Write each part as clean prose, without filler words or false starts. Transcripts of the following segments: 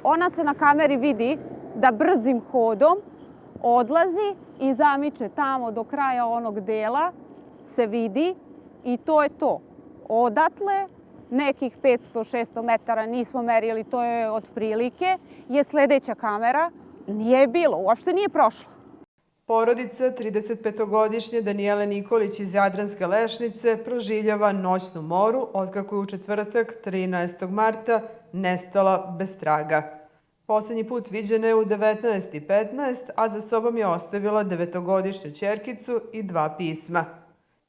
Ona se na kameri vidi da brzim hodom odlazi i zamiče tamo do kraja onog dela se vidi i to je to. Odatle nekih 500-600 metara nismo merili, to je otprilike, je sledeća kamera. Nije bilo, uopšte nije prošla. Porodica 35-godišnje Danijele Nikolić iz Jadranske Lešnice proživljava noćnu moru otkako je u četvrtak 13. marta nestala bez traga. Poslednji put viđena je u 19:15, a za sobom je ostavila 9-godišnju ćerkicu i 2 pisma.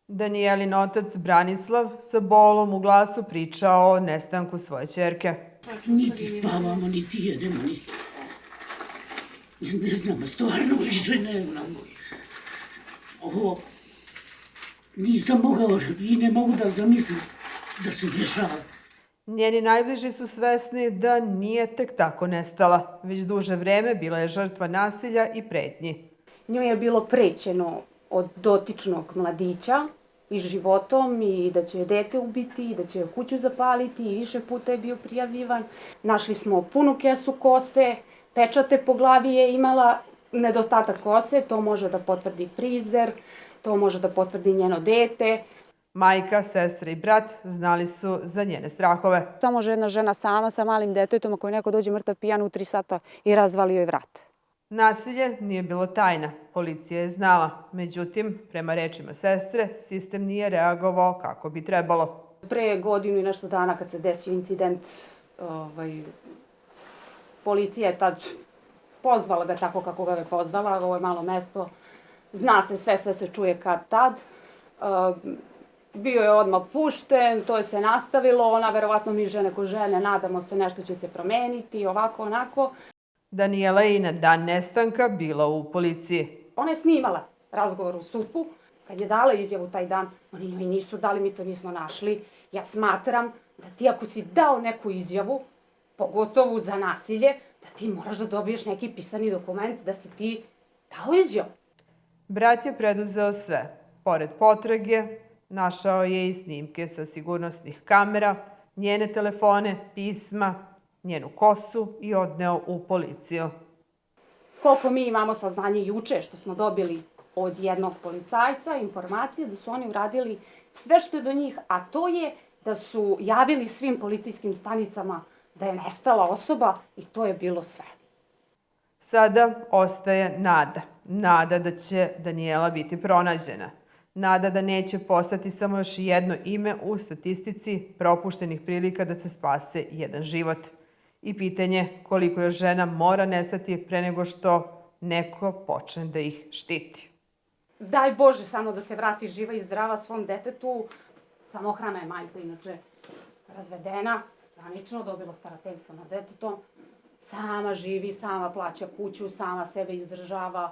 Danijelin otac Branislav sa bolom u glasu priča o nestanku svoje ćerke. Niti spavamo, niti jedemo, niti... Ne znamo, stvarno više ne znamo. Ovo nisam mogao i ne mogu da zamislim da se dešava. Njeni najbliži su svesni da nije tek tako nestala. Već duže vreme bila je žrtva nasilja i pretnji. Njoj je bilo prećeno od dotičnog mladića i životom i da će je dete ubiti i da će je kuću zapaliti i više puta je bio prijavljivan. Našli smo punu kesu kose, pečate po glavi je imala, nedostatak kose, to može da potvrdi frizer, to može da potvrdi njeno dete. Majka, sestra i brat znali su za njene strahove. To može jedna žena sama sa malim detetom ako neko dođe mrtav pijan u 3 sata i razvali joj vrat. Nasilje nije bilo tajna, policija je znala. Međutim, prema rečima sestre, sistem nije reagovao kako bi trebalo. Pre godinu i nešto dana kad se desio incident, policija je tad pozvala ga tako kako ga je pozvala, ovo je malo mesto, zna se sve se čuje kad tad. Bio je odmah pušten, to je se nastavilo, ona verovatno mi žene ko žene, nadamo se nešto će se promeniti, ovako, onako. Danijela je i na dan nestanka bila u policiji. Ona je snimala razgovor u SUP-u, kad je dala izjavu taj dan, oni njoj nisu dali, mi to nismo našli. Ja smatram da ti ako si dao neku izjavu, pogotovo za nasilje, da ti moraš da dobiješ neki pisani dokument da si ti dao izjavu. Brat je preduzeo sve. Pored potrage, našao je i snimke sa sigurnosnih kamera, njene telefone, pisma, njenu kosu i odneo u policiju. Koliko mi imamo saznanje juče što smo dobili od jednog policajca, informacije da su oni uradili sve što je do njih, a to je da su javili svim policijskim stanicama da je nestala osoba i to je bilo sve. Sada ostaje nada. Nada da će Danijela biti pronađena. Nada da neće postati samo još jedno ime u statistici propuštenih prilika da se spase jedan život. I pitanje koliko još žena mora nestati pre nego što neko počne da ih štiti. Daj Bože samo da se vrati živa i zdrava svom detetu. Samohrana je majka, inače razvedena, zvanično dobila starateljstvo nad detetom. Sama živi, sama plaća kuću, sama sebe izdržava,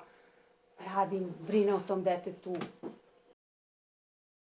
radi, brine o tom detetu.